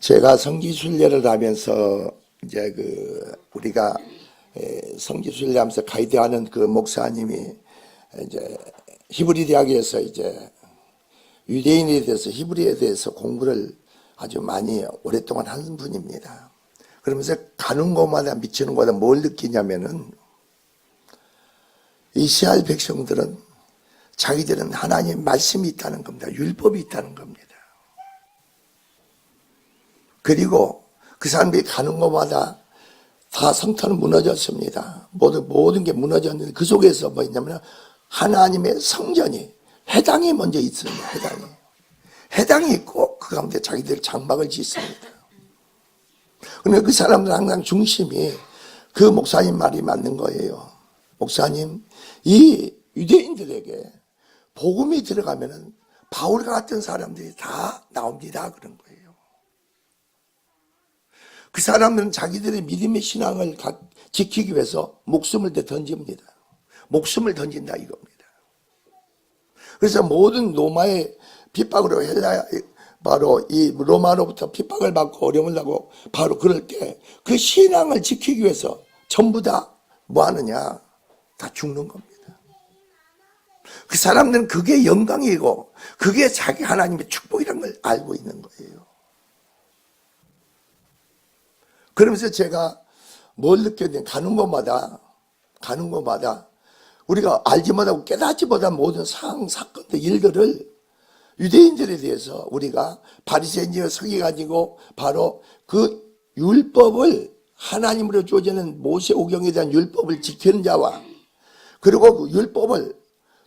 제가 성지순례를 하면서 이제 우리가 성지순례하면서 가이드하는 그 목사님이 이제 히브리 대학에서 이제 유대인에 대해서 히브리에 대해서 공부를 아주 많이 오랫동안 한 분입니다. 그러면서 가는 곳마다 미치는 곳마다 뭘 느끼냐면은 이스라엘 백성들은 자기들은 하나님 말씀이 있다는 겁니다. 율법이 있다는 겁니다. 그리고 그 사람들이 가는 곳마다 다 성터는 무너졌습니다. 모든 게 무너졌는데 그 속에서 뭐 있냐면 하나님의 성전이 회당이 먼저 있습니다. 회당이 있고 그 가운데 자기들 장막을 짓습니다. 그런데 그 사람들 항상 중심이 그 목사님 말이 맞는 거예요. 목사님, 이 유대인들에게 복음이 들어가면은 바울과 같은 사람들이 다 나옵니다. 그런 거예요. 그 사람들은 자기들의 믿음의 신앙을 지키기 위해서 목숨을 던집니다. 목숨을 던진다 이겁니다. 그래서 모든 로마의 핍박으로 바로 이 로마로부터 핍박을 받고 어려움을 당하고 바로 그럴 때 그 신앙을 지키기 위해서 전부 다 뭐 하느냐? 다 죽는 겁니다. 그 사람들은 그게 영광이고 그게 자기 하나님의 축복이라는 걸 알고 있는 거예요. 그러면서 제가 뭘 느꼈냐면 가는 곳마다 우리가 알지 못하고 깨닫지 못한 모든 상황, 사건들, 일들을 유대인들에 대해서 우리가 바리새인들이 서기가지고 바로 그 율법을 하나님으로 주어지는 모세오경에 대한 율법을 지키는 자와 그리고 그 율법을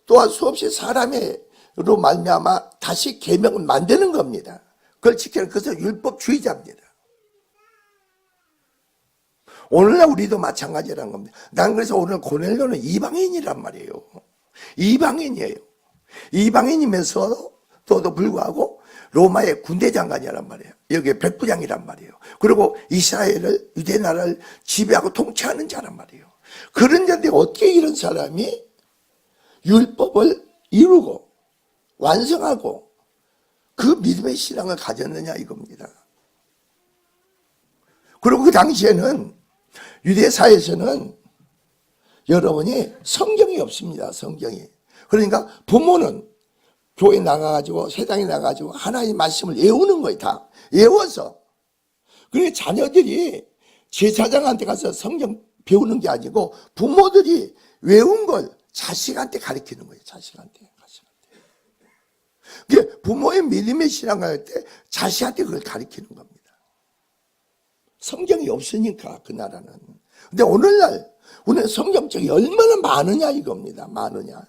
또한 수없이 사람으로 말미암아 다시 계명을 만드는 겁니다. 그걸 지키는 그것은 율법주의자입니다. 오늘날 우리도 마찬가지라는 겁니다. 난 그래서 오늘 고넬료는 이방인이란 말이에요. 이방인이에요. 이방인이면서도 불구하고 로마의 군대 장관이란 말이에요. 여기에 백부장이란 말이에요. 그리고 이스라엘을 유대 나라를 지배하고 통치하는 자란 말이에요. 그런 자인데 어떻게 이런 사람이 율법을 이루고 완성하고 그 믿음의 신앙을 가졌느냐 이겁니다. 그리고 그 당시에는 유대사에서는 여러분이 성경이 없습니다. 성경이. 그러니까 부모는 교회 나가가지고 세상에 나가가지고 하나님 말씀을 외우는 거예요. 다 외워서. 그러니까 자녀들이 제사장한테 가서 성경 배우는 게 아니고 부모들이 외운 걸 자식한테 가르치는 거예요. 자식한테. 그게 부모의 믿음의 신앙을 할 때 자식한테 그걸 가르치는 겁니다. 성경이 없으니까 그 나라는. 근데 오늘날 우리는 성경책이 얼마나 많으냐 이겁니다. 많으냐.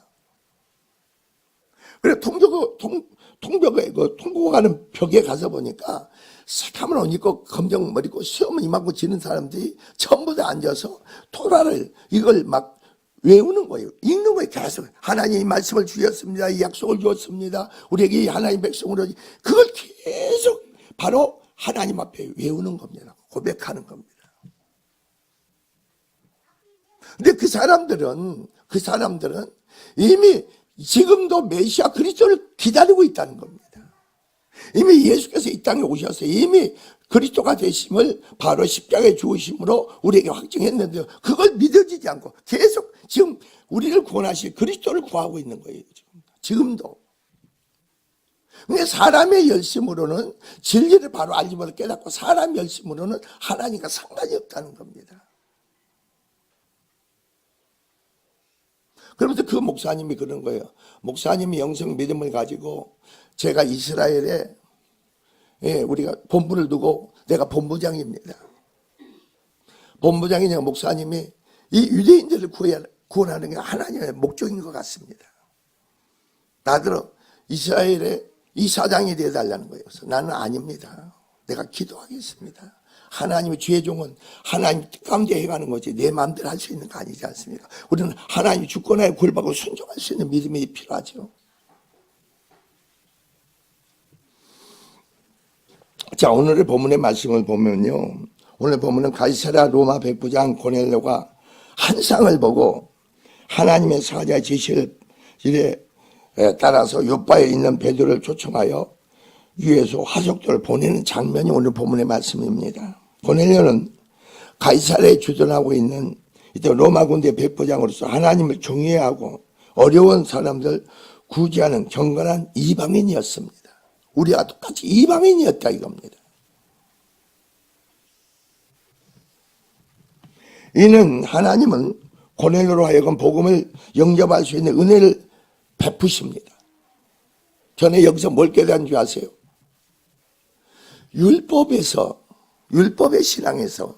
그래 통벽에 통곡 가는 벽에 가서 보니까 새카만 옷 입고 검정 머리 입고 수염을 이만큼 지는 사람들이 전부 다 앉아서 토라를 이걸 막 외우는 거예요. 읽는 거예요. 계속 하나님이 말씀을 주셨습니다. 이 약속을 주었습니다. 우리에게 하나님 백성으로 그걸 계속 바로 하나님 앞에 외우는 겁니다. 고백하는 겁니다. 근데 그 사람들은 이미 지금도 메시아 그리스도를 기다리고 있다는 겁니다. 이미 예수께서 이 땅에 오셔서 이미 그리스도가 되심을 바로 십자가에 죽으심으로 우리에게 확증했는데 그걸 믿어지지 않고 계속 지금 우리를 구원하실 그리스도를 구하고 있는 거예요. 지금도. 근데 사람의 열심으로는 진리를 바로 알지 못하고 깨닫고 사람의 열심으로는 하나님과 상관이 없다는 겁니다. 그러면서 그 목사님이 그런 거예요. 목사님이 영성 믿음을 가지고 제가 이스라엘에 우리가 본부를 두고 내가 본부장입니다. 본부장이냐 목사님이 이 유대인들을 구원하는 게 하나님의 목적인 것 같습니다. 나더러 이스라엘의 이사장이 되어달라는 거예요. 그래서 나는 아닙니다. 내가 기도하겠습니다. 하나님의 죄종은 하나님 뜻 가운데 해가는 거지 내 마음대로 할 수 있는 거 아니지 않습니까? 우리는 하나님의 주권에 굴복하고 순종할 수 있는 믿음이 필요하죠. 자, 오늘의 본문의 말씀을 보면요. 오늘 본문은 가이사랴 로마 백부장 고넬료가 한 쌍을 보고 하나님의 사자의 지시를 따라서 요바에 있는 베드로를 초청하여 유해소 하석도를 보내는 장면이 오늘 본문의 말씀입니다. 고넬료는 가이사랴에 주둔하고 있는 이때 로마 군대 백부장으로서 하나님을 경외하고 어려운 사람들 구제하는 경건한 이방인이었습니다. 우리와 똑같이 이방인이었다 이겁니다. 이는 하나님은 고넬료로 하여금 복음을 영접할 수 있는 은혜를 베푸십니다. 전에 여기서 뭘 깨달은 줄 아세요? 율법의 신앙에서,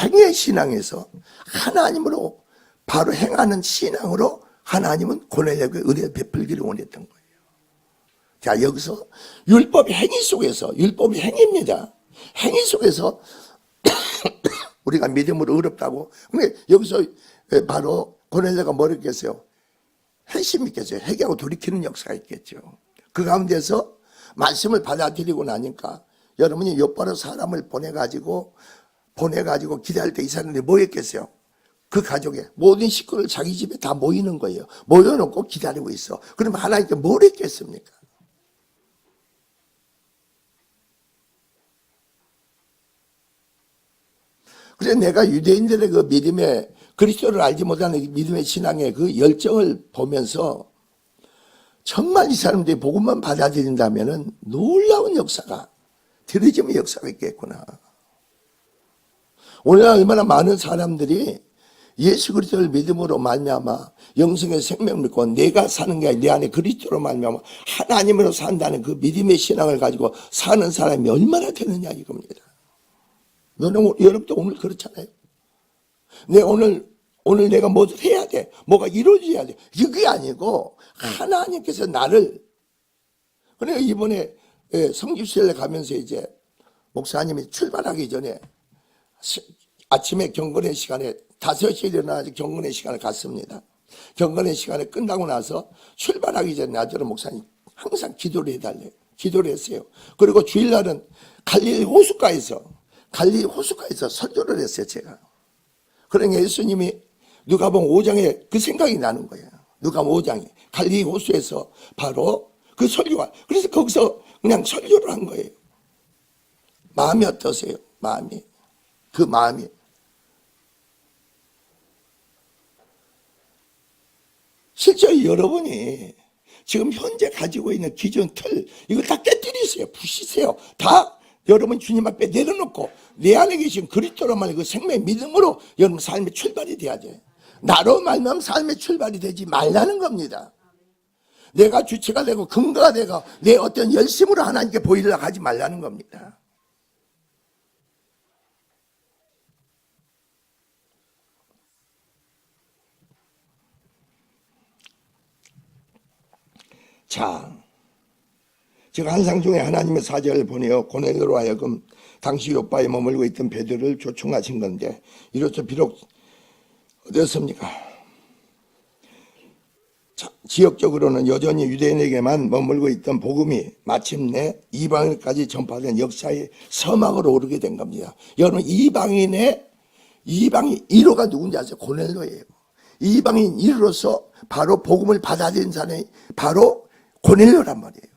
행위의 신앙에서 하나님으로 바로 행하는 신앙으로 하나님은 고넬료에게 은혜를 베풀기를 원했던 거예요. 자, 여기서 율법의 행위 속에서, 율법이 행위입니다. 행위 속에서 우리가 믿음으로 어렵다고. 근데 여기서 바로 고넬료가 뭘 했겠어요? 핵심이 있겠어요. 회개하고 돌이키는 역사가 있겠죠. 그 가운데서 말씀을 받아들이고 나니까 여러분이 곧바로 사람을 보내가지고 기다릴 때 이 사람들이 뭐 했겠어요? 그 가족의 모든 식구를 자기 집에 다 모이는 거예요. 모여놓고 기다리고 있어. 그러면 하나님께 뭘 했겠습니까? 그래서 내가 유대인들의 그 믿음의 그리스도를 알지 못하는 믿음의 신앙의 그 열정을 보면서 정말 이 사람들이 복음만 받아들인다면 놀라운 역사가, 들어짐의 역사가 있겠구나. 오늘날 얼마나 많은 사람들이 예수 그리스도를 믿음으로 말미암아 영생의 생명을 믿고 내가 사는 게 아니라 내 안에 그리스도로 말미암아 하나님으로 산다는 그 믿음의 신앙을 가지고 사는 사람이 얼마나 되느냐 이겁니다. 여러분도 오늘 그렇잖아요. 오늘 내가 뭐를 해야 돼. 뭐가 이루어져야 돼. 이게 아니고 하나님께서 나를. 그러니까 이번에 성집수련회 가면서 이제 목사님이 출발하기 전에 아침에 경건의 시간에 5시에 일어나서 경건의 시간을 갔습니다. 경건의 시간에 끝나고 나서 출발하기 전에 나저는 목사님 항상 기도를 해달래요. 기도를 했어요. 그리고 주일날은 갈릴리 호숫가에서 설교를 했어요, 제가. 그러니까 예수님이 누가복음 5장에 그 생각이 나는 거예요. 누가복음 5장에 갈릴리 호수에서 바로 그 설교가. 그래서 거기서 그냥 설교를 한 거예요. 마음이 어떠세요? 그 마음이. 실제 여러분이 지금 현재 가지고 있는 기존 틀, 이거 다 깨뜨리세요. 부시세요. 다 여러분 주님 앞에 내려놓고 내 안에 계신 그리스도로 말하는 그 생명의 믿음으로 여러분 삶의 출발이 돼야 돼. 나로 말면 삶의 출발이 되지 말라는 겁니다. 내가 주체가 되고 근거가 되고 내 어떤 열심으로 하나님께 보이려고 하지 말라는 겁니다. 자, 제가 한상 중에 하나님의 사자를 보내어 고넬료로 하여금 당시 요바에 머물고 있던 베드로를 초청하신 건데 이로써 비록 어떻습니까? 지역적으로는 여전히 유대인에게만 머물고 있던 복음이 마침내 이방인까지 전파된 역사의 서막으로 오르게 된 겁니다. 여러분 이방인 1호가 누군지 아세요? 고넬료예요. 이방인 1호로서 바로 복음을 받아들인 사람이 바로 고넬료란 말이에요.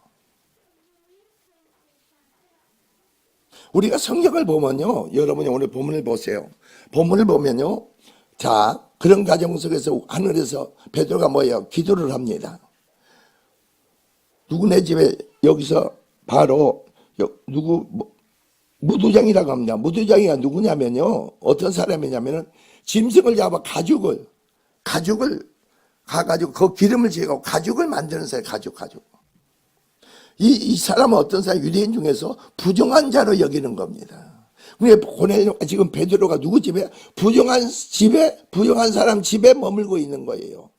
우리가 성경을 보면요, 여러분이 오늘 본문을 보세요. 본문을 보면요, 자, 그런 가정 속에서 하늘에서 베드로가 뭐예요? 기도를 합니다. 누구네 집에 여기서 바로 무두장이라고 합니다. 무두장이가 누구냐면요, 어떤 사람이냐면은 짐승을 잡아 가죽을 가가지고 그 기름을 제거하고 가죽을 만드는 사람, 가죽. 이 사람은 어떤 사람, 유대인 중에서 부정한 자로 여기는 겁니다. 고넬료, 지금 베드로가 누구 집에? 부정한 사람 집에 머물고 있는 거예요.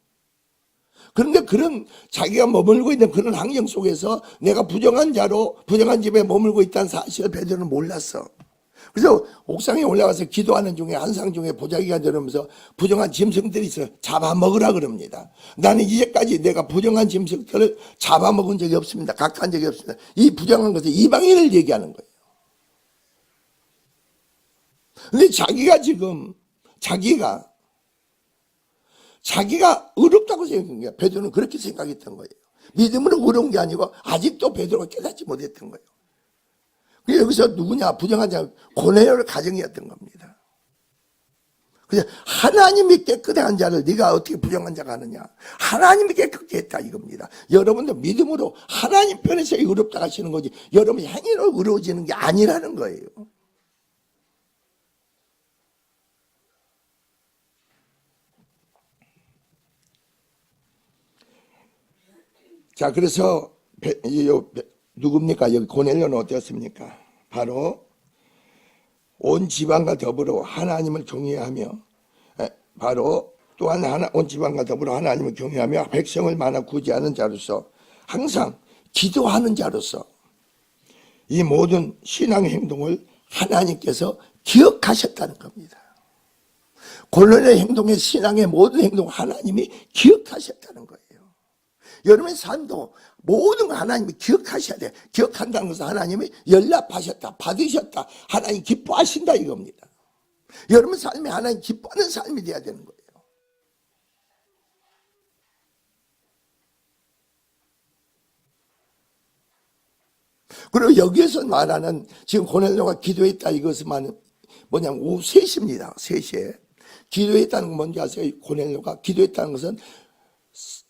그런데 그런 자기가 머물고 있는 그런 환경 속에서 내가 부정한 집에 머물고 있다는 사실을 베드로는 몰랐어. 그래서 옥상에 올라가서 기도하는 중에 한상 중에 보자기가 들으면서 부정한 짐승들이 있어 잡아먹으라 그럽니다. 나는 이제까지 내가 부정한 짐승들을 잡아먹은 적이 없습니다. 각한 적이 없습니다. 이 부정한 것은 이방인을 얘기하는 거예요. 근데 자기가 어렵다고 생각한 거야. 베드로는 그렇게 생각했던 거예요. 믿음으로 의로운 게 아니고 아직도 베드로가 깨닫지 못했던 거예요. 그래서 여기서 누구냐? 부정한 자 고넬료의 가정이었던 겁니다. 그래서 하나님이 깨끗한 자를 네가 어떻게 부정한 자가 하느냐? 하나님이 깨끗게 했다 이겁니다. 여러분도 믿음으로 하나님 편에서 의롭다 하시는 거지 여러분이 행위로 의로워지는 게 아니라는 거예요. 자, 그래서 누굽니까? 여기 고넬료는 어땠습니까? 바로 온 지방과 더불어 하나님을 경외하며 바로 또한 온 지방과 더불어 하나님을 경외하며 백성을 많아 구제하는 자로서 항상 기도하는 자로서 이 모든 신앙의 행동을 하나님께서 기억하셨다는 겁니다. 고넬료의 행동의 신앙의 모든 행동을 하나님이 기억하셨다는 거예요. 여러분의 삶도 모든 걸 하나님이 기억하셔야 돼. 기억한다는 것은 하나님이 연락하셨다, 받으셨다, 하나님 기뻐하신다 이겁니다. 여러분 삶이 하나님 기뻐하는 삶이 돼야 되는 거예요. 그리고 여기에서 말하는 지금 고넬료가 기도했다 이것은 뭐냐면 오후 3시입니다. 3시에 기도했다는 건 뭔지 아세요? 고넬료가 기도했다는 것은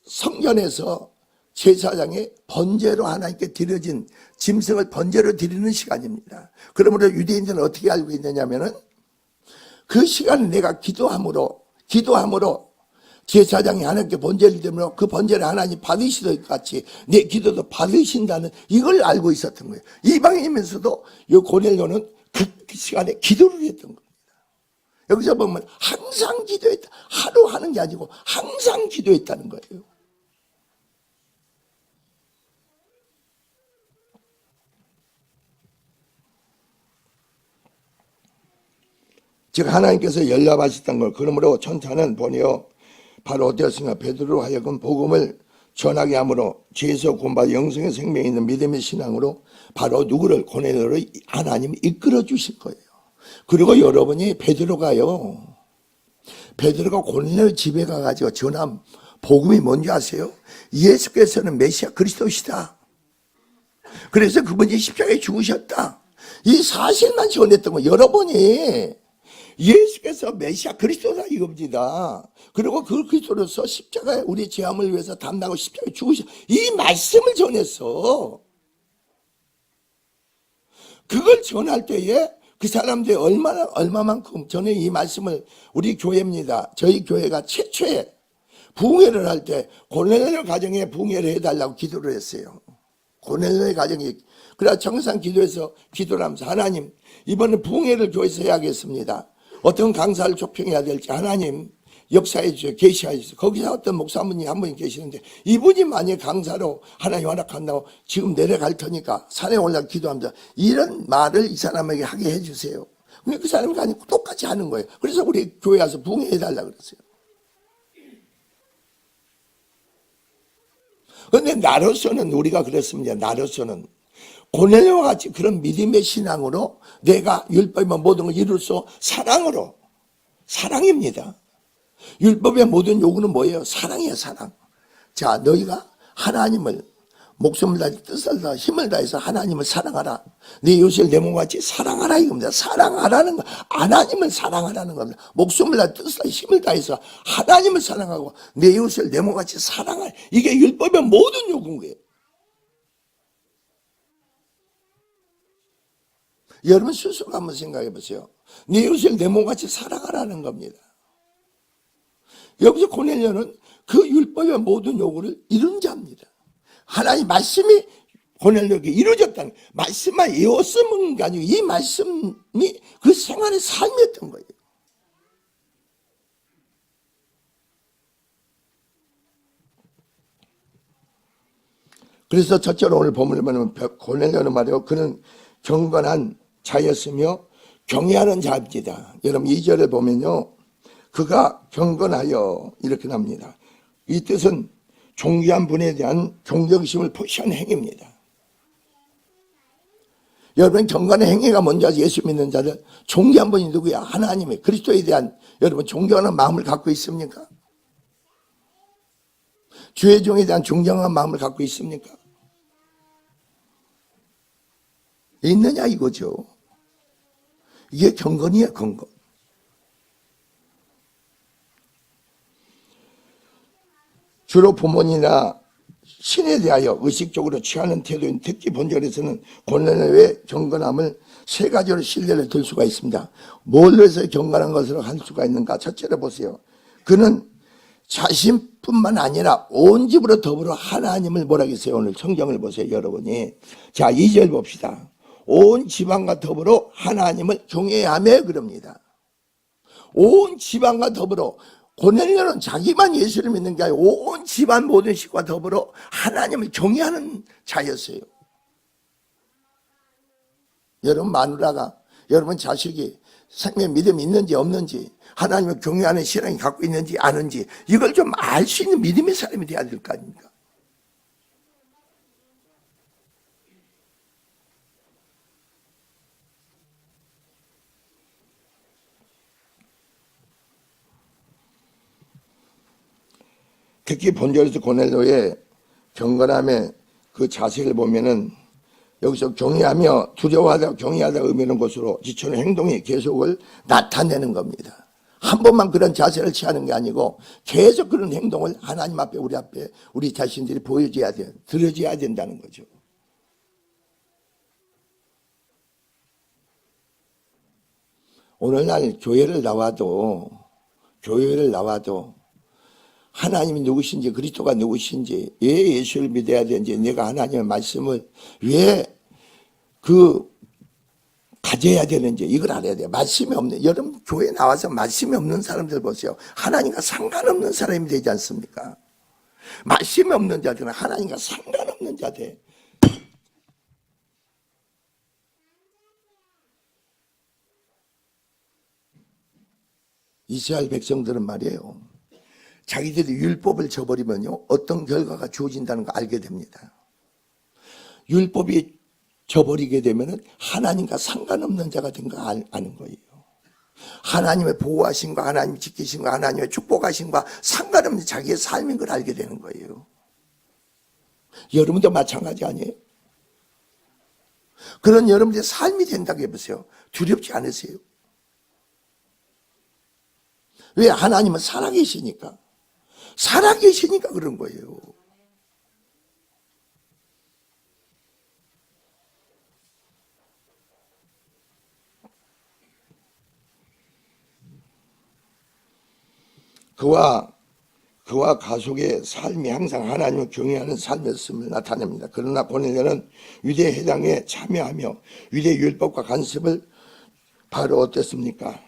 성전에서 제사장의 번제로 하나님께 드려진 짐승을 번제로 드리는 시간입니다. 그러므로 유대인들은 어떻게 알고 있느냐면은 그 시간에 내가 기도함으로 제사장이 하나님께 번제를 드리므로 그 번제를 하나님 받으시듯 같이 내 기도도 받으신다는 이걸 알고 있었던 거예요. 이방인이면서도 이 고넬료는 그 시간에 기도를 했던 겁니다. 여기서 보면 항상 기도했다. 하루 하는 게 아니고 항상 기도했다는 거예요. 즉 하나님께서 연락하셨던 걸 그러므로 천사는 보내어 바로 어땠습니까? 베드로로 하여금 복음을 전하게 함으로 죄에서 구원받아 영생의 생명이 있는 믿음의 신앙으로 바로 누구를 고넬료를 하나님이 이끌어 주실 거예요. 그리고 여러분이 베드로가 고넬료 집에 가가지고 전한 복음이 뭔지 아세요? 예수께서는 메시아 그리스도시다. 그래서 그분이 십자가에 죽으셨다. 이 사실만 전했던 거 여러분이 예수께서 메시아 그리스도다 이겁니다. 그리고 그 그리스도로서 십자가에 우리 죄함을 위해서 담당하고 십자가에 죽으셔. 이 말씀을 전했어. 그걸 전할 때에 그 사람들이 얼마만큼 전에 이 말씀을 우리 교회입니다. 저희 교회가 최초에 부흥회를 할 때 고넬료 가정에 부흥회를 해달라고 기도를 했어요. 고넬료의 가정이. 그래서 정상 기도해서 기도를 하면서 하나님 이번에 부흥회를 교회에서 해야겠습니다. 어떤 강사를 초청해야 될지 하나님 역사해 주세요. 계시해 주세요. 거기서 어떤 목사분이 한 분이 계시는데 이분이 만약 강사로 하나님 허락한다고 지금 내려갈 테니까 산에 올라 기도합니다. 이런 말을 이 사람에게 하게 해 주세요. 근데 그 사람이 아니고 똑같이 하는 거예요. 그래서 우리 교회 와서 부흥회 해달라고 그랬어요. 그런데 나로서는 우리가 그랬습니다. 나로서는 고넬료와 같이 그런 믿음의 신앙으로 내가 율법의 모든 걸 이룰 수 사랑으로 사랑입니다. 율법의 모든 요구는 뭐예요? 사랑이에요. 사랑. 자, 너희가 하나님을 목숨을 다해 뜻을 다해 힘을 다해서 하나님을 사랑하라. 네 이웃을 내 몸같이 사랑하라 이겁니다. 사랑하라는 거 하나님을 사랑하라는 겁니다. 목숨을 다해 뜻을 다해 힘을 다해서 하나님을 사랑하고 내 이웃을 내 몸같이 사랑하라. 이게 율법의 모든 요구인 거예요. 여러분 스스로 한번 생각해 보세요. 네 이웃을 내 몸같이 사랑하라는 겁니다. 여기서 고넬료는 그 율법의 모든 요구를 이룬 자입니다. 하나님 말씀이 고넬료에게 이루어졌다는 말씀만 외웠으면 게 아니고 이 말씀이 그 생활의 삶이었던 거예요. 그래서 첫째로 오늘 본문을 보면 고넬료는 말이요 그는 경건한 자였으며 경외하는 자입니다. 여러분 2절을 보면요 그가 경건하여 이렇게 납니다. 이 뜻은 존귀한 분에 대한 존경심을 표시하는 행위입니다. 여러분 경건의 행위가 뭔지 아세요? 예수 믿는 자들 존귀한 분이 누구야? 하나님의 그리스도에 대한 여러분 존경하는 마음을 갖고 있습니까? 주의 종에 대한 존경한 마음을 갖고 있습니까? 있느냐 이거죠. 이게 경건이에요, 경건. 주로 부모님이나 신에 대하여 의식적으로 취하는 태도인 특히 본절에서는 고넬료의 경건함을 세 가지로 신뢰를 들 수가 있습니다. 뭘로 해서 경건한 것으로 할 수가 있는가? 첫째로 보세요. 그는 자신뿐만 아니라 온 집으로 더불어 하나님을 뭐라 했어요? 오늘 성경을 보세요, 여러분이. 자, 2절 봅시다. 온 집안과 더불어 하나님을 경외하며 그럽니다. 온 집안과 더불어. 고넬료는 자기만 예수를 믿는 게 아니라 온 집안 모든 식과 더불어 하나님을 경외하는 자였어요. 여러분 마누라가, 여러분 자식이 생명 믿음이 있는지 없는지, 하나님을 경외하는 신앙이 갖고 있는지 아는지, 이걸 좀 알 수 있는 믿음의 사람이 돼야 될 거 아닙니까? 특히 본절에서 고넬료의 경건함의 그 자세를 보면은 여기서 경외하며 두려워하다 경외하다 의미하는 것으로 지쳐는 행동의 계속을 나타내는 겁니다. 한 번만 그런 자세를 취하는 게 아니고 계속 그런 행동을 하나님 앞에 우리 자신들이 보여줘야 돼요. 들어줘야 된다는 거죠. 오늘날 교회를 나와도 하나님이 누구신지, 그리스도가 누구신지, 왜 예수를 믿어야 되는지, 내가 하나님의 말씀을 왜 가져야 되는지 이걸 알아야 돼요. 말씀이 없는, 여러분 교회 나와서 말씀이 없는 사람들 보세요. 하나님과 상관없는 사람이 되지 않습니까? 말씀이 없는 자들은 하나님과 상관없는 자들. 이스라엘 백성들은 말이에요. 자기들이 율법을 저버리면요, 어떤 결과가 주어진다는 거 알게 됩니다. 율법이 저버리게 되면은 하나님과 상관없는 자가 된 거 아는 거예요. 하나님의 보호하심과 하나님의 지키심과 하나님의 축복하심과 상관없는 자기의 삶인 걸 알게 되는 거예요. 여러분도 마찬가지 아니에요? 그런 여러분들의 삶이 된다고 해보세요. 두렵지 않으세요? 왜? 하나님은 살아계시니까. 살아계시니까 그런 거예요. 그와 가족의 삶이 항상 하나님을 경외하는 삶이었음을 나타냅니다. 그러나 고넬료는 유대 회당에 참여하며 유대 율법과 간섭을 바로 어땠습니까?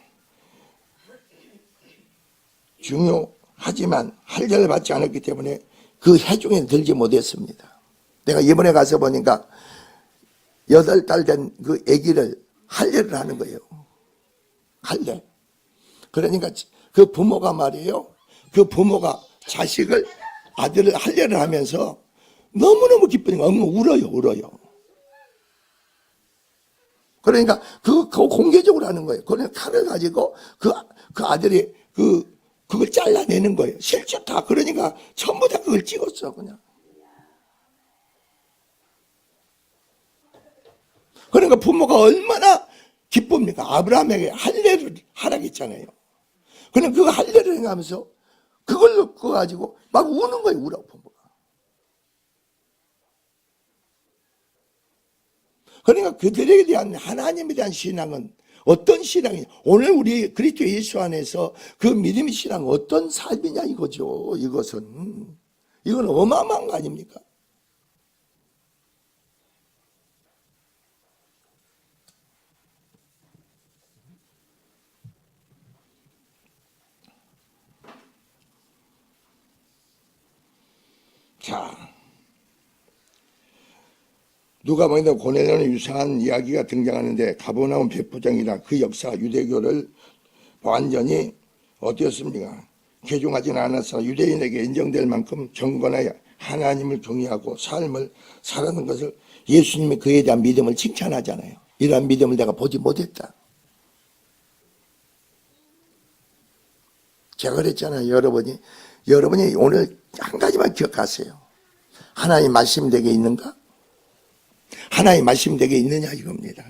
중요하지만 할례를 받지 않았기 때문에 그 회중에 들지 못했습니다. 내가 이번에 가서 보니까 8달 된 그 아기를 할례를 하는 거예요. 할례. 그러니까 그 부모가 말이에요. 그 부모가 아들을 할례를 하면서 너무너무 기쁘니까 울어요. 그러니까 그 공개적으로 하는 거예요. 그러니까 칼을 가지고 그 아들이 그걸 잘라내는 거예요. 실제 다. 그러니까 전부 다 그걸 찍었어, 그냥. 그러니까 부모가 얼마나 기쁩니까? 아브라함에게 할례를 하라고 했잖아요. 그냥 그 할례를 행하면서 그걸로 그거 가지고 막 우는 거예요, 우라고 부모가. 그러니까 그들에게 대한 하나님에 대한 신앙은 어떤 신앙이냐? 오늘 우리 그리스도 예수 안에서 그 믿음의 신앙은 어떤 삶이냐 이거죠. 이건 어마어마한 거 아닙니까? 자, 누가복음에 고넬료는 유사한 이야기가 등장하는데 가버나움 백부장이라 그 역사가 유대교를 완전히 어땠습니까? 개종하지는 않아서 유대인에게 인정될 만큼 경건하여 하나님을 경외하고 삶을 살아가는 것을 예수님이 그에 대한 믿음을 칭찬하잖아요. 이러한 믿음을 내가 보지 못했다. 제가 그랬잖아요. 여러분이 오늘 한 가지만 기억하세요. 하나님 말씀 내게 있는가? 하나님 말씀 내게 있느냐 이겁니다.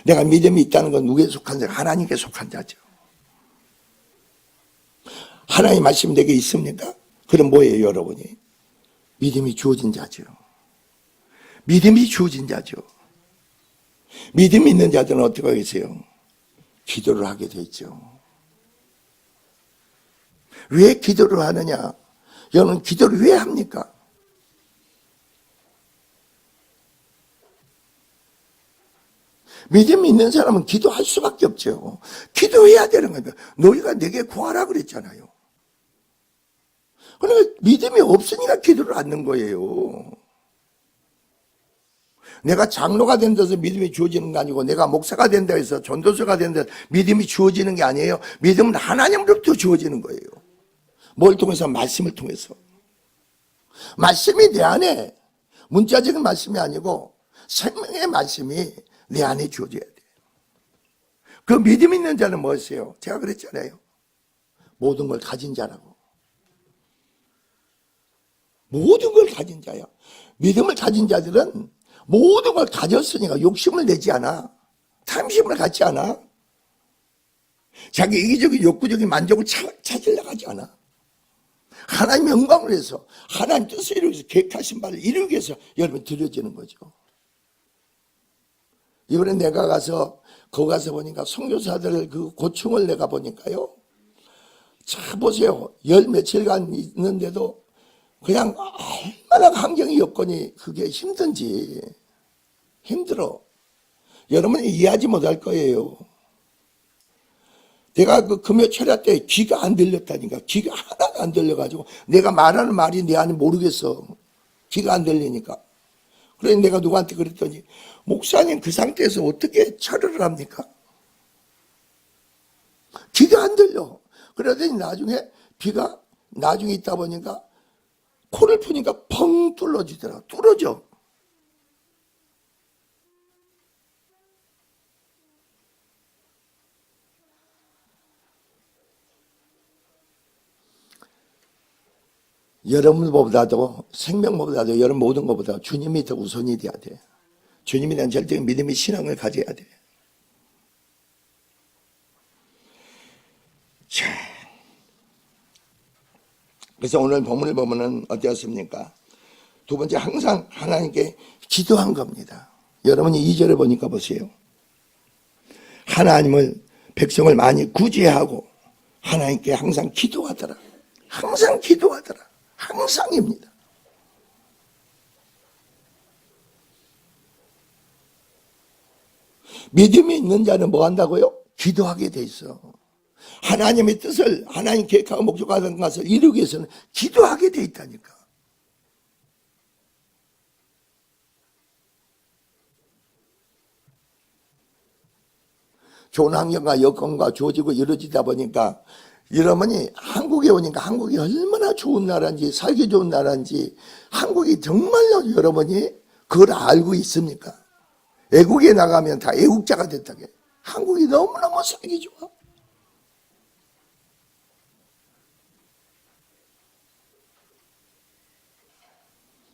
내가 믿음이 있다는 건 누구에 속한 자? 하나님께 속한 자죠. 하나님 말씀 내게 있습니까? 그럼 뭐예요, 여러분이? 믿음이 주어진 자죠. 믿음이 주어진 자죠. 믿음이 있는 자들은 어떻게 하겠어요? 기도를 하게 돼 있죠. 왜 기도를 하느냐? 여러분 기도를 왜 합니까? 믿음이 있는 사람은 기도할 수밖에 없죠. 기도해야 되는 겁니다. 너희가 내게 구하라 그랬잖아요. 그러니까 믿음이 없으니까 기도를 않는 거예요. 내가 장로가 된다고 믿음이 주어지는 게 아니고 내가 목사가 된다 해서 전도사가 된다 해서 믿음이 주어지는 게 아니에요. 믿음은 하나님으로부터 주어지는 거예요. 뭘 통해서? 말씀을 통해서. 말씀이 내 안에 문자적인 말씀이 아니고 생명의 말씀이 내 안에 주어져야 돼요. 그 믿음 있는 자는 뭐였어요? 제가 그랬잖아요. 모든 걸 가진 자라고. 모든 걸 가진 자야. 믿음을 가진 자들은 모든 걸 가졌으니까 욕심을 내지 않아. 탐심을 갖지 않아. 자기 이기적인 욕구적인 만족을 찾으려고 하지 않아. 하나님의 영광을 위해서 하나님 뜻을 이루기 위해서 계획하신 바를 이루기 위해서 여러분 드려지는 거죠. 이번에 내가 가서 거기 가서 보니까 선교사들 그 고충을 내가 보니까요. 자 보세요. 열 며칠간 있는데도 그냥 얼마나 환경이 여건이 그게 힘든지 힘들어. 여러분이 이해하지 못할 거예요. 내가 그 금요 철야 때 귀가 안 들렸다니까. 귀가 하나도 안 들려가지고 내가 말하는 말이 내 안에 모르겠어. 귀가 안 들리니까. 그래서 내가 누구한테 그랬더니 목사님 그 상태에서 어떻게 철회를 합니까? 귀가 안 들려. 그러더니 나중에 있다 보니까 코를 푸니까 펑 뚫어지더라. 뚫어져. 여러분보다도 생명보다도 여러분 모든 것보다 주님이 더 우선이 돼야 돼. 주님에 대한 절대적인 믿음의 신앙을 가져야 돼. 자, 그래서 오늘 본문을 보면은 어땠습니까? 두 번째 항상 하나님께 기도한 겁니다. 여러분이 2절을 보니까 보세요. 하나님을 백성을 많이 구제하고 하나님께 항상 기도하더라. 항상 기도하더라. 항상입니다. 믿음이 있는 자는 뭐 한다고요? 기도하게 돼 있어. 하나님의 뜻을 하나님 계획하고 목적하는 것을 이루기 위해서는 기도하게 돼 있다니까. 좋은 환경과 여건과 주어지고 이루어지다 보니까 여러분이 한국에 오니까 한국이 얼마나 좋은 나라인지 살기 좋은 나라인지 한국이 정말로 여러분이 그걸 알고 있습니까? 애국에 나가면 다 애국자가 됐다게. 한국이 너무너무 살기 좋아.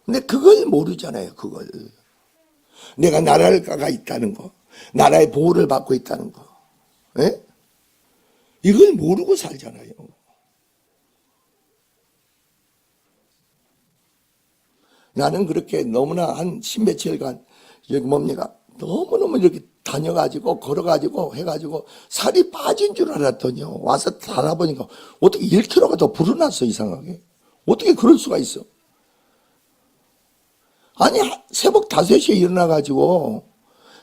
근데 그걸 모르잖아요. 그걸. 내가 나라가 있다는 거. 나라의 보호를 받고 있다는 거. 예? 이걸 모르고 살잖아요. 나는 그렇게 너무나 한 십몇칠간 여기 뭡니까? 너무너무 이렇게 다녀가지고 걸어가지고 해가지고 살이 빠진 줄 알았더니요. 와서 달아보니까 어떻게 1kg가 더 불어났어 이상하게. 어떻게 그럴 수가 있어? 아니 새벽 5시에 일어나가지고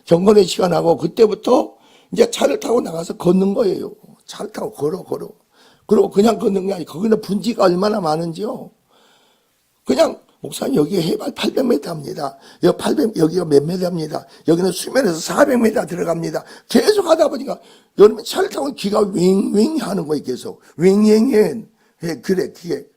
경건의 시간하고 그때부터 이제 차를 타고 나가서 걷는 거예요. 차를 타고 걸어. 그리고 그냥 걷는 게 아니고 거기는 분지가 얼마나 많은지요. 그냥 목사님 여기 해발 800m입니다. 여기가 몇 미터입니다. 여기는 수면에서 400m 들어갑니다. 계속 하다 보니까 여러분 차를 타고 귀가 윙윙 하는 거예요. 계속 윙윙 그래 그게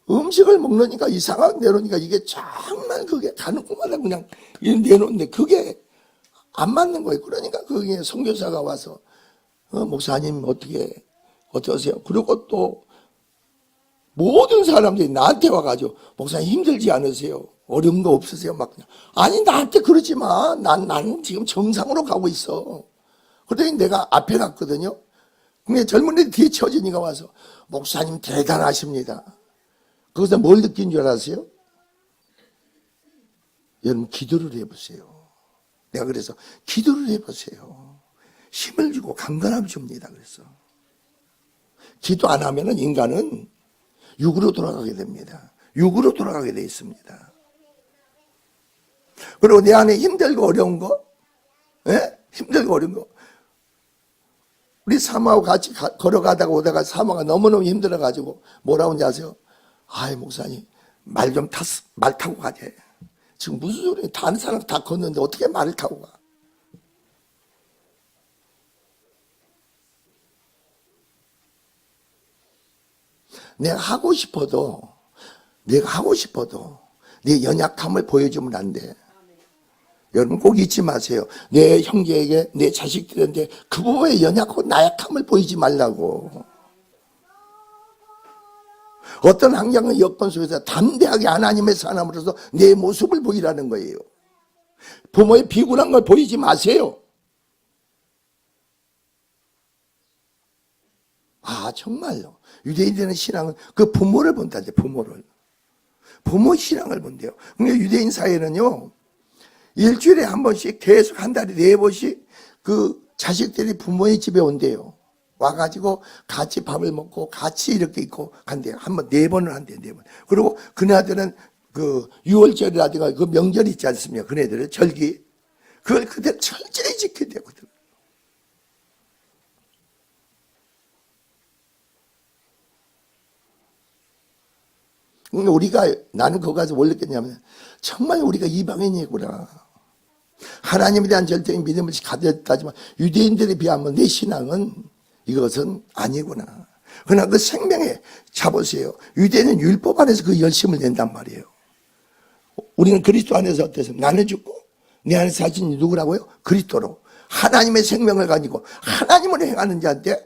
음식을 먹으니까 이상하게 내놓으니까 이게 정말 그게 가는 곳마다 그냥 내놓는데 그게 안 맞는 거예요. 그러니까 거기에 선교사가 와서 목사님 어떠세요? 그리고 또 모든 사람들이 나한테 와가지고 목사님 힘들지 않으세요? 어려운 거 없으세요? 막 그냥. 아니 나한테 그러지 마. 나는 지금 정상으로 가고 있어. 그러더니 내가 앞에 갔거든요. 근데 젊은이들 뒤에 처진이가 와서 목사님 대단하십니다. 거기서 뭘 느낀 줄 아세요? 여러분 기도를 해보세요. 내가 그래서 기도를 해보세요. 힘을 주고 강건함을 줍니다. 그래서 기도 안 하면은 인간은 육으로 돌아가게 됩니다. 육으로 돌아가게 돼 있습니다. 그리고 내 안에 힘들고 어려운 거, 예? 힘들고 어려운 거. 우리 사모하고 같이 걸어가다가 오다가 사모가 너무너무 힘들어가지고 뭐라고 하는지 아세요? 아이 목사님 말 타고 가재. 지금 무슨 소리야? 다른 사람 다 걷는데 어떻게 말을 타고 가? 내가 하고 싶어도 내 연약함을 보여주면 안 돼. 여러분 꼭 잊지 마세요. 내 형제에게, 내 자식들한테 그 부분에 연약하고 나약함을 보이지 말라고. 어떤 환경의 여건 속에서 담대하게 하나님의 사람으로서 내 모습을 보이라는 거예요. 부모의 비굴한 걸 보이지 마세요. 아 정말요. 유대인들의 신앙은 그 부모를 본다죠. 부모 신앙을 본대요. 근데 유대인 사회는요, 일주일에 한 번씩 계속 한 달에 4번씩 그 자식들이 부모의 집에 온대요. 와가지고 같이 밥을 먹고 같이 이렇게 있고 간대요. 한 번 4번을 한대요. 4번. 그리고 그네들은 그 6월절이라든가 그 명절 있지 않습니까? 그네들은 절기. 그걸 그대로 철저히 지켜야 되거든. 그러니까 나는 거기 가서 뭘 느꼈냐면 정말 우리가 이방인이구나. 하나님에 대한 절대적인 믿음을 가졌다지만 유대인들에 비하면 내 신앙은 이것은 아니구나. 그러나 그 생명에 잡으세요. 유대인은 율법 안에서 그 열심을 낸단 말이에요. 우리는 그리스도 안에서 어때서 나는 죽고 내 안에 사신이 누구라고요? 그리스도로. 하나님의 생명을 가지고 하나님을 행하는 자인데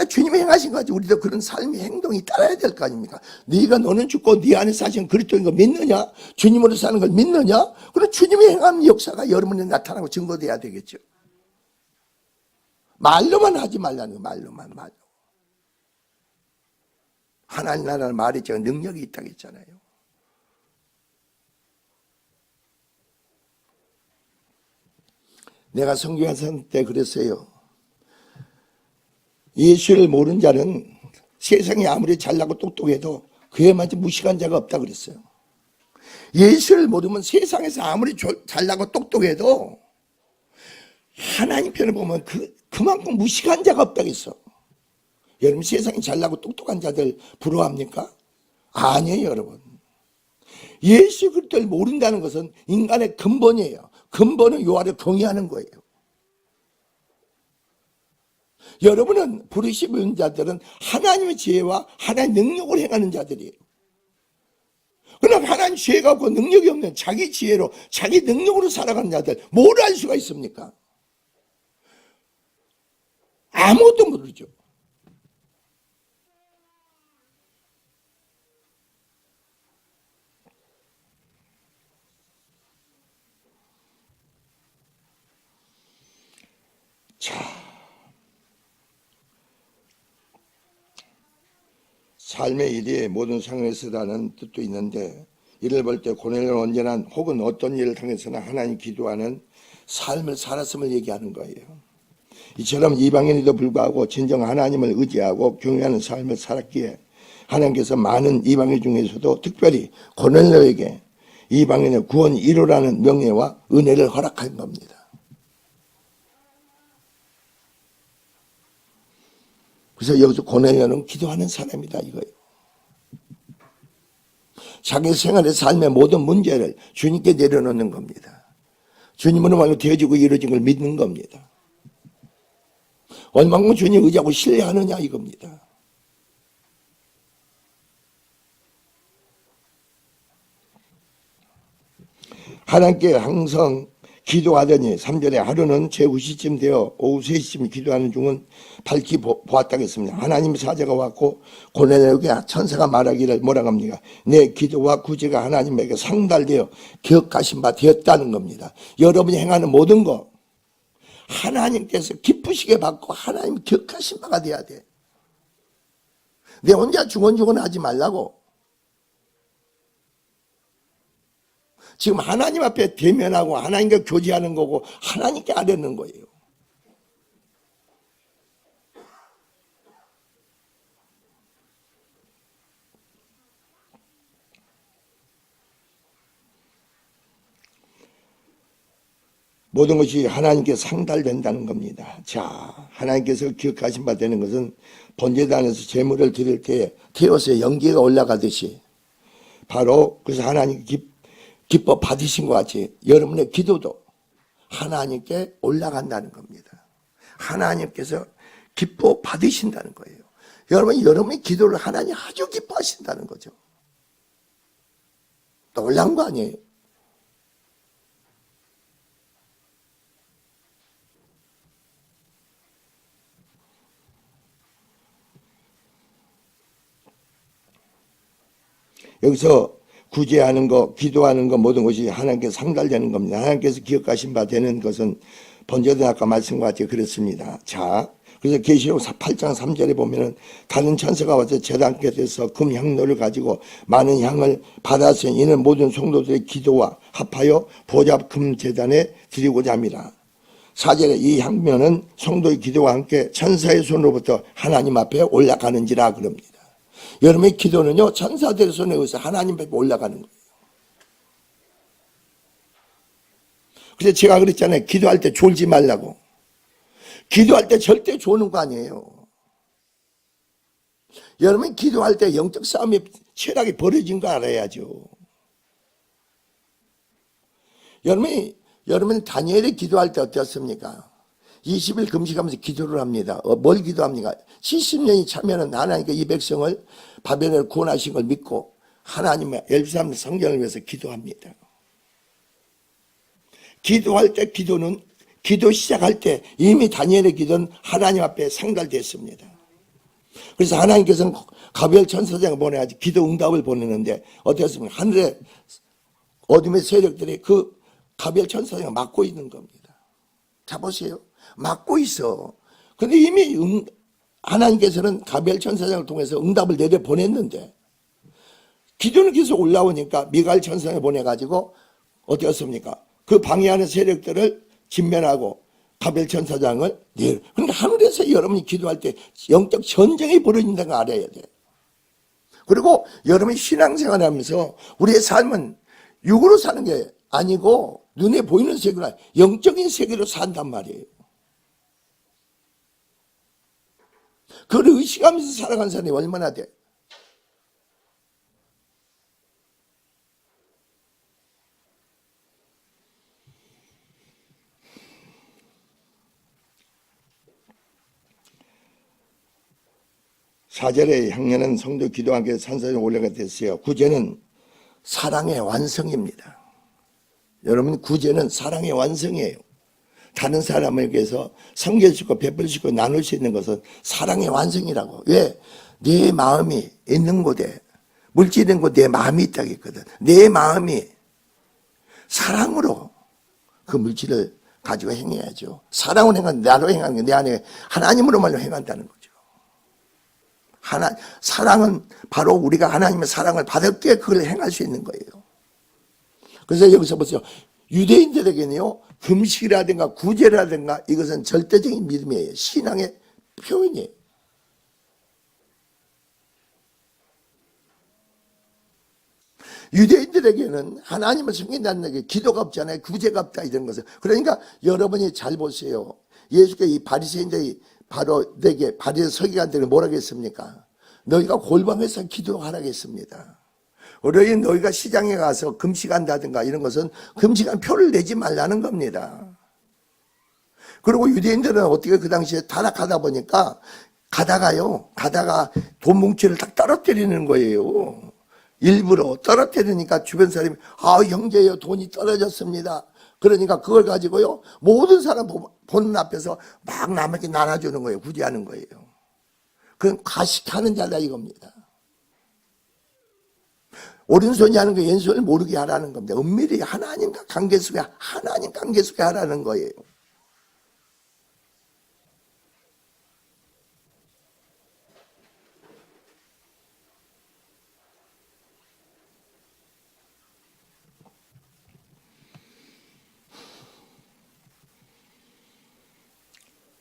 주님이 행하신 거 가지고 우리도 그런 삶의 행동이 따라야 될 거 아닙니까? 너는 죽고 네 안에 사신 그리스도인 거 믿느냐? 주님으로 사는 걸 믿느냐? 그럼 주님이 행하는 역사가 여러분에 나타나고 증거돼야 되겠죠. 말로만 하지 말라는 거. 말로만. 하나님 나라는 말이 제가 능력이 있다고 했잖아요. 내가 선교한 때 그랬어요. 예수를 모르는 자는 세상에 아무리 잘나고 똑똑해도 그에만치 무식한 자가 없다 그랬어요. 예수를 모르면 세상에서 아무리 잘나고 똑똑해도 하나님 편을 보면 그만큼 무식한 자가 없다 그랬어. 여러분 세상에 잘나고 똑똑한 자들 부러워합니까? 아니에요 여러분. 예수 그리스도를 모른다는 것은 인간의 근본이에요. 근본은 요하를 경외하는 거예요. 여러분은 부르심을 자들은 하나님의 지혜와 하나님의 능력을 행하는 자들이에요. 그러나 하나님 지혜가 없고 능력이 없는 자기 지혜로 자기 능력으로 살아가는 자들 뭘 알 수가 있습니까? 아무것도 모르죠. 자, 삶의 일이 모든 상황에서라는 뜻도 있는데 이를 볼 때 고넬료는 언제나 혹은 어떤 일을 통해서나 하나님 기도하는 삶을 살았음을 얘기하는 거예요. 이처럼 이방인에도 불구하고 진정 하나님을 의지하고 경외하는 삶을 살았기에 하나님께서 많은 이방인 중에서도 특별히 고넬료에게 이방인의 구원 이루라는 명예와 은혜를 허락한 겁니다. 그래서 여기서 고넬료는 기도하는 사람이다 이거예요. 자기 생활의 삶의 모든 문제를 주님께 내려놓는 겁니다. 주님으로 말로 되어지고 이루어진 걸 믿는 겁니다. 얼마만큼 주님 의지하고 신뢰하느냐 이겁니다. 하나님께 항상 기도하더니 3절에 하루는 제후 시쯤 되어 오후 3시쯤 기도하는 중은 밝히 보았다겠습니다. 하나님의 사자가 왔고 고넬료에게 천사가 말하기를 뭐라고 합니까? 내 기도와 구제가 하나님에게 상달되어 기억하신 바 되었다는 겁니다. 여러분이 행하는 모든 거 하나님께서 기쁘시게 받고 하나님 기억하신 바가 돼야 돼. 내 혼자 중언중언 하지 말라고. 지금 하나님 앞에 대면하고 하나님과 교제하는 거고 하나님께 아뢰는 거예요. 모든 것이 하나님께 상달된다는 겁니다. 자, 하나님께서 기억하신 바 되는 것은 번제단에서 제물을 드릴 때 태워서 연기가 올라가듯이 바로 그래서 하나님 기뻐 받으신 것 같이 여러분의 기도도 하나님께 올라간다는 겁니다. 하나님께서 기뻐 받으신다는 거예요. 여러분의 기도를 하나님 아주 기뻐하신다는 거죠. 놀라운 거 아니에요? 여기서 구제하는 거, 기도하는 거 모든 것이 하나님께 상달되는 겁니다. 하나님께서 기억하신 바 되는 것은 번제된 아까 말씀과 같이 그렇습니다. 자, 그래서 계시록 8장 3절에 보면은 다른 천사가 와서 제단께 대해서 금 향로를 가지고 많은 향을 받았으니 이는 모든 성도들의 기도와 합하여 보좌 금 제단에 드리고자 합니다. 4절에 이 향면은 성도의 기도와 함께 천사의 손으로부터 하나님 앞에 올라가는지라 그럽니다. 여러분의 기도는요 천사들의 손에 의해서 하나님 앞에 올라가는 거예요. 그래서 제가 그랬잖아요. 기도할 때 졸지 말라고. 기도할 때 절대 조는 거 아니에요. 여러분 기도할 때 영적 싸움이 철학이 벌어진 거 알아야죠. 여러분 다니엘이 기도할 때 어땠습니까? 20일 금식하면서 기도를 합니다. 뭘 기도합니까? 70년이 차면은 하나님께 이 백성을 바벨론을 구원하신 걸 믿고 하나님의 예루살렘 성전을 위해서 기도합니다. 기도할 때 기도 시작할 때 이미 다니엘의 기도는 하나님 앞에 상달됐습니다. 그래서 하나님께서는 가브리엘 천사장을 보내야지 기도 응답을 보내는데 어떻습니까? 하늘의 어둠의 세력들이 그 가브리엘 천사장을 막고 있는 겁니다. 자 보세요. 막고 있어. 근데 이미 하나님께서는 가브리엘 천사장을 통해서 응답을 내려 보냈는데 기도는 계속 올라오니까 미가엘 천사장을 보내가지고 어떻습니까? 그 방해하는 세력들을 진면하고 가브리엘 천사장을 내려. 그러니까 하늘에서 여러분이 기도할 때 영적 전쟁이 벌어진다는 걸 알아야 돼. 그리고 여러분이 신앙생활을 하면서 우리의 삶은 육으로 사는 게 아니고 눈에 보이는 세계로 영적인 세계로 산단 말이에요. 그걸 의식하면서 살아가는 사람이 얼마나 돼? 사절의 향년은 성도 기도와 함께 산산에 올라가 됐어요. 구제는 사랑의 완성입니다. 여러분 구제는 사랑의 완성이에요. 다른 사람에게서 섬겨주고 베풀고 나눌 수 있는 것은 사랑의 완성이라고. 왜? 내 마음이 있는 곳에 물질이 있는 곳에 내 마음이 있다고 했거든. 내 마음이 사랑으로 그 물질을 가지고 행해야죠. 사랑으로 행하는 나로 행하는 게 내 안에 하나님으로만 행한다는 거죠. 사랑은 바로 우리가 하나님의 사랑을 받을 때 그걸 행할 수 있는 거예요. 그래서 여기서 보세요. 유대인들에게는요, 금식이라든가 구제라든가 이것은 절대적인 믿음이에요. 신앙의 표현이에요. 유대인들에게는 하나님을 섬긴다는 게 기도가 없잖아요. 구제가 없다 이런 것은. 그러니까 여러분이 잘 보세요. 예수께서 이 바리새인들이 바로 내게 바리새 서기관들이 뭐라고 했습니까? 너희가 골방에서 기도하라고 했습니다. 우리 너희가 시장에 가서 금식한다든가 이런 것은 금식한 표를 내지 말라는 겁니다. 그리고 유대인들은 어떻게 그 당시에 타락하다 보니까 가다가 돈 뭉치를 딱 떨어뜨리는 거예요. 일부러 떨어뜨리니까 주변 사람이 형제요 돈이 떨어졌습니다. 그러니까 그걸 가지고요, 모든 사람 보는 앞에서 막 남에게 나눠주는 거예요. 구제하는 거예요. 그건 과식하는 자다 이겁니다. 오른손이 하는 거 왼손을 모르게 하라는 겁니다. 은밀히 하나님과 관계 속에, 하나님 관계 속에 하라는 거예요.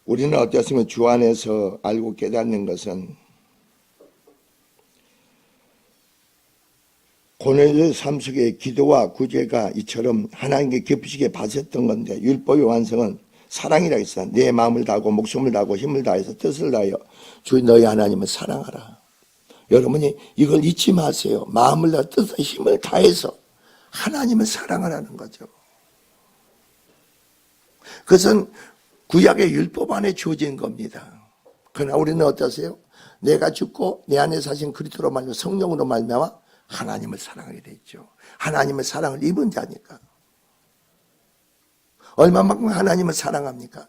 우리는 어떻습니까? 주 안에서 알고 깨닫는 것은 고넬료 삶 속의 기도와 구제가 이처럼 하나님께 기쁘시게 받았던 건데, 율법의 완성은 사랑이라 했어. 내 마음을 다하고 목숨을 다하고 힘을 다해서 뜻을 다하여 주 너희 하나님을 사랑하라. 여러분이 이걸 잊지 마세요. 마음을 다해 뜻을 힘을 다해서 하나님을 사랑하라는 거죠. 그것은 구약의 율법 안에 주어진 겁니다. 그러나 우리는 어떠세요? 내가 죽고 내 안에 사신 그리스도로 말미암아 성령으로 말미암아 하나님을 사랑하게 됐죠. 하나님의 사랑을 입은 자니까. 얼마만큼 하나님을 사랑합니까?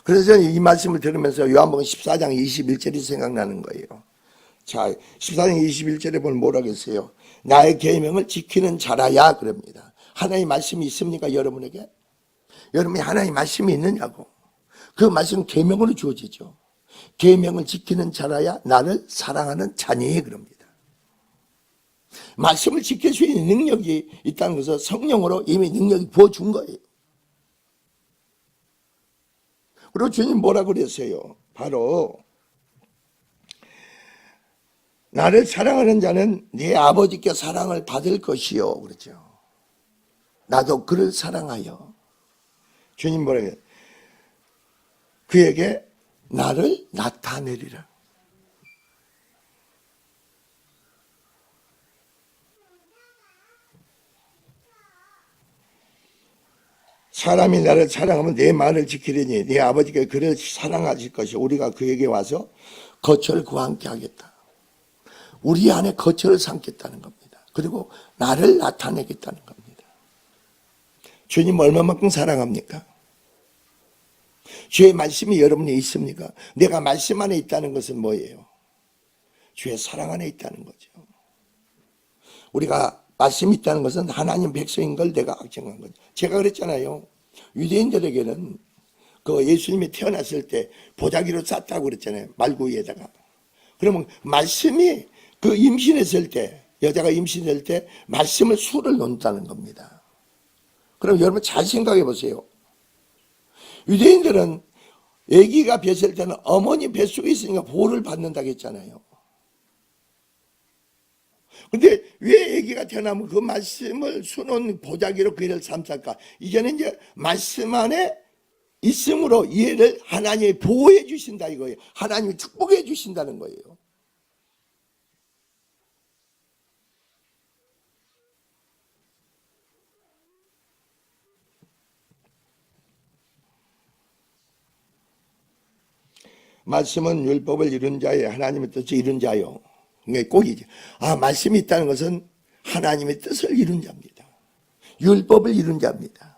그래서 저는 이 말씀을 들으면서 요한복음 14장 21절이 생각나는 거예요. 자, 14장 21절에 보면 뭐라고 했어요? 나의 계명을 지키는 자라야 그럽니다. 하나님의 말씀이 있습니까? 여러분에게? 여러분이 하나님의 말씀이 있느냐고. 그 말씀은 계명으로 주어지죠. 계명을 지키는 자라야 나를 사랑하는 자니 그럽니다. 말씀을 지킬 수 있는 능력이 있다는 것은 성령으로 이미 능력이 부어준 거예요. 그리고 주님 뭐라고 그랬어요? 바로 나를 사랑하는 자는 네 아버지께 사랑을 받을 것이요 그렇죠. 나도 그를 사랑하여 주님 뭐라고 해요? 그에게 나를 나타내리라. 사람이 나를 사랑하면 내 말을 지키려니 네 아버지께 그를 사랑하실 것이 우리가 그에게 와서 거처를 그와 함께 하겠다. 우리 안에 거처를 삼겠다는 겁니다. 그리고 나를 나타내겠다는 겁니다. 주님 얼마만큼 사랑합니까? 주의 말씀이 여러분이 있습니까? 내가 말씀 안에 있다는 것은 뭐예요? 주의 사랑 안에 있다는 거죠. 우리가 말씀이 있다는 것은 하나님 백성인 걸 내가 확증한 거죠. 제가 그랬잖아요. 유대인들에게는 그 예수님이 태어났을 때 보자기로 쌌다고 그랬잖아요. 말구 위에다가. 그러면 말씀이 그 임신했을 때, 여자가 임신했을 때 말씀을 수를 놓는다는 겁니다. 그럼 여러분 잘 생각해 보세요. 유대인들은 아기가 뱃을 때는 어머니 뱃속에 있으니까 보호를 받는다고 했잖아요. 근데 왜 아기가 태어나면 그 말씀을 수놓은 보자기로 그 애를 삼을까? 이제는 이제 말씀 안에 있음으로 이 애를 하나님이 보호해 주신다 이거예요. 하나님이 축복해 주신다는 거예요. 말씀은 율법을 이룬 자예요. 하나님의 뜻을 이룬 자요. 그게 꼭이죠. 말씀이 있다는 것은 하나님의 뜻을 이룬 자입니다. 율법을 이룬 자입니다.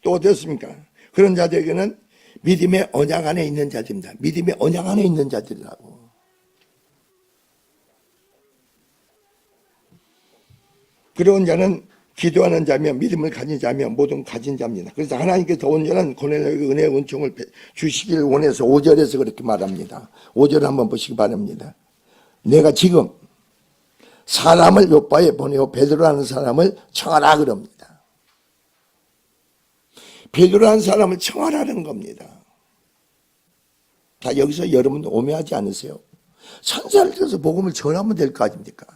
또 어떻습니까? 그런 자들에게는 믿음의 언약 안에 있는 자들입니다. 믿음의 언약 안에 있는 자들이라고. 그런 자는 기도하는 자며 믿음을 가진 자며 모든 가진 자입니다. 그래서 하나님께서 온전한 고넬료에게 은혜의 은총을 주시길 원해서 5절에서 그렇게 말합니다. 5절 한번 보시기 바랍니다. 내가 지금 사람을 요바에 보내어 베드로라는 사람을 청하라 그럽니다. 베드로라는 사람을 청하라는 겁니다. 다 여기서 여러분 오해하지 않으세요? 천사를 통해서 복음을 전하면 될 거 아닙니까?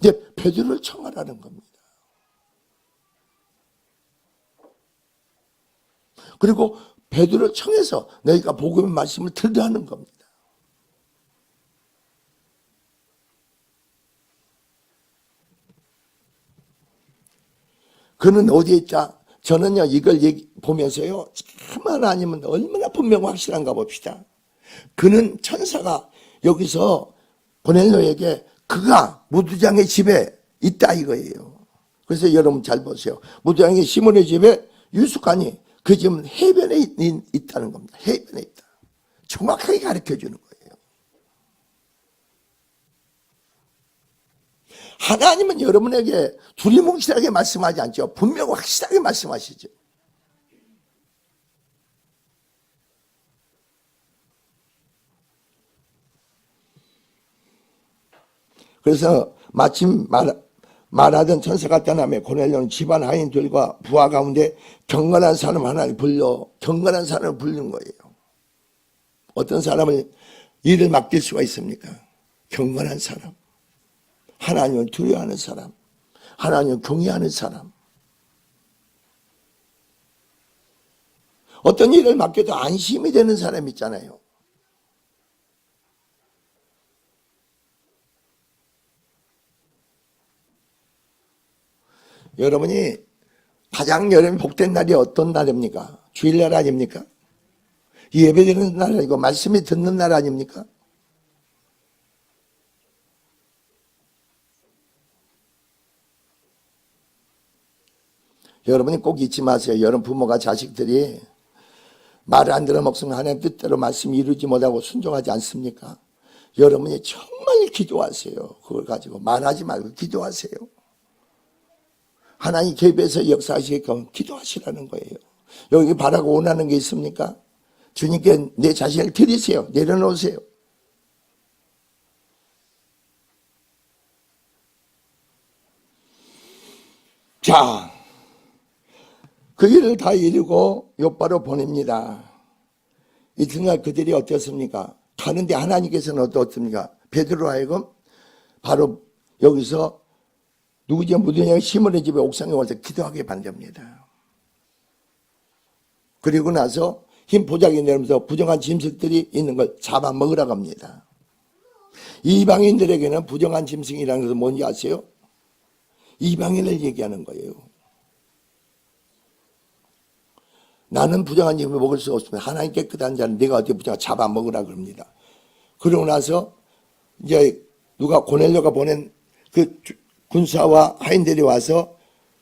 근데 베드로를 청하라는 겁니다. 그리고 베드로를 청해서 너희가 복음의 말씀을 들으라는 겁니다. 그는 어디에 있다? 저는요 이걸 보면서요 참 하나님은 얼마나 분명 확실한가 봅시다. 그는 천사가 여기서 고넬료에게 그가 무두장의 집에 있다 이거예요. 그래서 여러분 잘 보세요. 무두장의 시몬의 집에 유숙하니 그 집은 해변에 있다는 겁니다. 해변에 있다. 정확하게 가르쳐 주는 거예요. 하나님은 여러분에게 두리뭉실하게 말씀하지 않죠. 분명 확실하게 말씀하시죠. 그래서 마침 말하던 천사가 떠나며 고넬료는 집안 하인들과 부하 가운데 경건한 사람 하나를 불러 경건한 사람을 부르는 거예요. 어떤 사람을 일을 맡길 수가 있습니까? 경건한 사람, 하나님을 두려워하는 사람, 하나님을 경외하는 사람. 어떤 일을 맡겨도 안심이 되는 사람 있잖아요. 여러분이 가장 여름이 복된 날이 어떤 날입니까? 주일날 아닙니까? 예배드리는 날 아니고 말씀이 듣는 날 아닙니까? 여러분이 꼭 잊지 마세요. 여러분 부모가 자식들이 말을 안 들어먹으면 하나님 뜻대로 말씀 이루지 못하고 순종하지 않습니까? 여러분이 정말 기도하세요. 그걸 가지고 말하지 말고 기도하세요. 하나님 개입해서 역사하시게끔 기도하시라는 거예요. 여기 바라고 원하는 게 있습니까? 주님께 내 자신을 드리세요. 내려놓으세요. 자, 그 일을 다 이루고 욥바로 보냅니다. 이튿날 그들이 어땠습니까? 가는데 하나님께서는 어떻습니까? 베드로로 하여금 바로 여기서 누구지? 무두장의 시몬의 집에 옥상에 와서 기도하게 만듭니다. 그리고 나서 흰 보자기 내리면서 부정한 짐승들이 있는 걸 잡아먹으라고 합니다. 이방인들에게는 부정한 짐승이라는 것은 뭔지 아세요? 이방인을 얘기하는 거예요. 나는 부정한 짐승을 먹을 수 없습니다. 하나님 깨끗한 자는 내가 어떻게 잡아먹으라 그럽니다. 그러고 나서 이제 누가 고넬료가 보낸 그 군사와 하인들이 와서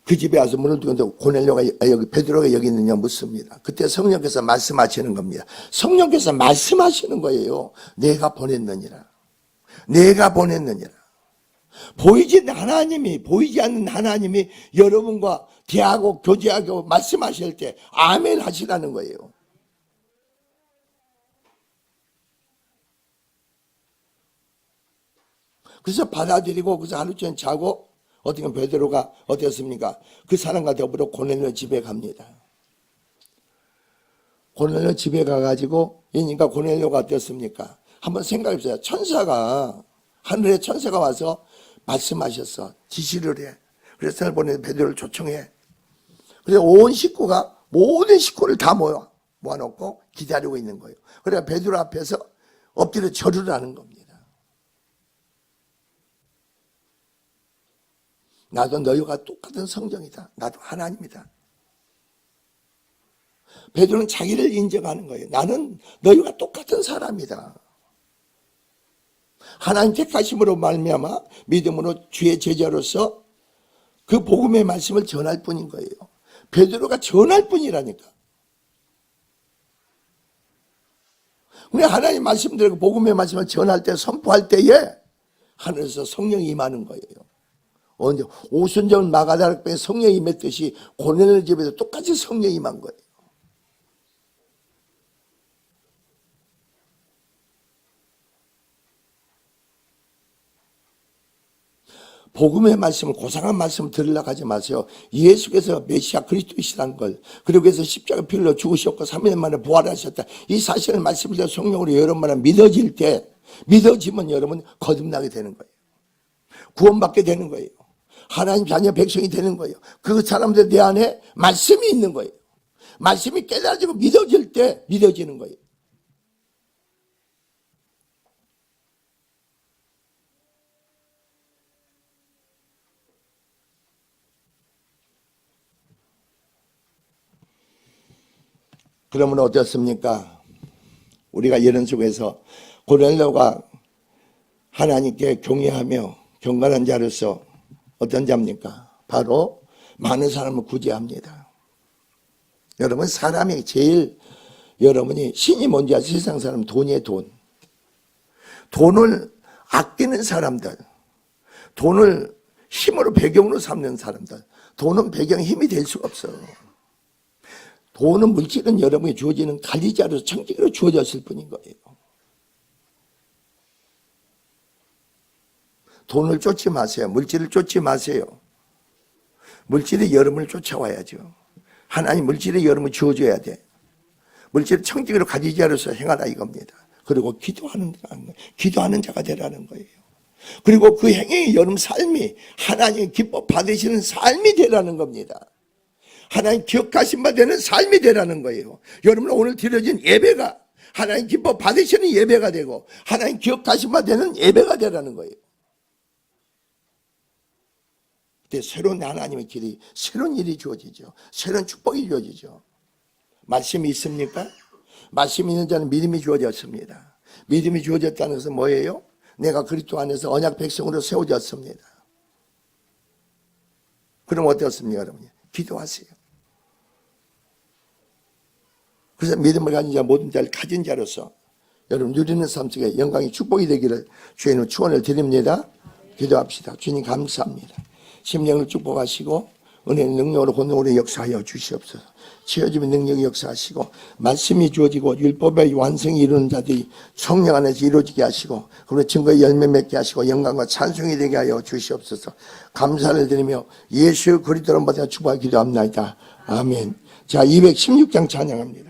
그 집에 와서 문을 두는데 고넬료가 여기 베드로가 여기 있느냐 묻습니다. 그때 성령께서 말씀하시는 겁니다. 성령께서 말씀하시는 거예요. 내가 보냈느니라. 내가 보냈느니라. 보이지 않는 하나님이 여러분과 대하고 교제하고 말씀하실 때 아멘 하시라는 거예요. 그래서 받아들이고 그래서 하루 종일 자고 어떻게 베드로가 어땠습니까? 그 사람과 더불어 고넬료 집에 갑니다. 고넬료 집에 가가지고 그러니까 고넬료가 어땠습니까? 한번 생각해보세요. 하늘의 천사가 와서 말씀하셨어. 지시를 해. 그래서 보내 베드로를 초청해. 그래서 모든 식구를 다 모아놓고 기다리고 있는 거예요. 그래서 베드로 앞에서 엎드려 절을 하는 겁니다. 나도 너희와 똑같은 성정이다. 나도 하나님이다. 베드로는 자기를 인정하는 거예요. 나는 너희와 똑같은 사람이다. 하나님 택하심으로 말미암아 믿음으로 주의 제자로서 그 복음의 말씀을 전할 뿐인 거예요. 베드로가 전할 뿐이라니까. 우리 하나님 말씀 들고 복음의 말씀을 전할 때 선포할 때에 하늘에서 성령이 임하는 거예요. 언제 오순절 마가다락방에 성령이 임했듯이 고넬료 집에서 똑같이 성령이 임한 거예요. 복음의 말씀을 고상한 말씀을 들으려고 하지 마세요. 예수께서 메시아 그리스도이시라는 걸, 그리고 그래서 십자가 피 흘려 죽으셨고 3일 만에 부활하셨다. 이 사실을 말씀을 성령으로 여러분마다 믿어지면 여러분 거듭나게 되는 거예요. 구원받게 되는 거예요. 하나님 자녀 백성이 되는 거예요. 그 사람들 내 안에 말씀이 있는 거예요. 말씀이 깨달아지고 믿어질 때 믿어지는 거예요. 그러면 어떻습니까? 우리가 이런 속에서 고넬료가 하나님께 경외하며 경건한 자로서 어떤 자입니까? 바로 많은 사람을 구제합니다. 여러분, 사람이 제일 여러분이 신이 뭔지 아세요? 세상 사람 돈이에요. 돈을 아끼는 사람들, 돈을 힘으로 배경으로 삼는 사람들, 돈은 배경 힘이 될 수가 없어. 돈은 물질은 여러분이 주어지는 관리자로서 청지기로 주어졌을 뿐인 거예요. 돈을 쫓지 마세요. 물질을 쫓지 마세요. 물질이 여러분을 쫓아와야죠. 하나님 물질이 여러분을 주어줘야 돼. 물질을 청지기로 관리자로서 행하라 이겁니다. 그리고 기도하는 자가 되라는 거예요. 그리고 그 행위 여러분 삶이 하나님 기뻐 받으시는 삶이 되라는 겁니다. 하나님 기억하신 바 되는 삶이 되라는 거예요. 여러분 오늘 드려진 예배가 하나님 기뻐 받으시는 예배가 되고 하나님 기억하신 바 되는 예배가 되라는 거예요. 그때 새로운 하나님의 길이, 새로운 일이 주어지죠. 새로운 축복이 주어지죠. 말씀이 있습니까? 말씀이 있는 자는 믿음이 주어졌습니다. 믿음이 주어졌다는 것은 뭐예요? 내가 그리스도 안에서 언약 백성으로 세워졌습니다. 그럼 어떻습니까, 여러분? 기도하세요. 그래서 믿음을 가진 자, 모든 자를 가진 자로서 여러분 누리는 삶 속에 영광이 축복이 되기를 주님의 축원을 드립니다. 기도합시다. 주님 감사합니다. 심령을 축복하시고 은혜의 능력으로 권능으로 역사하여 주시옵소서. 치유주의 능력이 역사하시고 말씀이 주어지고 율법의 완성이 이루는 자들이 성령 안에서 이루어지게 하시고 그리고 증거의 열매 맺게 하시고 영광과 찬송이 되게 하여 주시옵소서. 감사를 드리며 예수 그리스도로 받아 축복하기도 합니다. 아멘. 자, 216장 찬양합니다.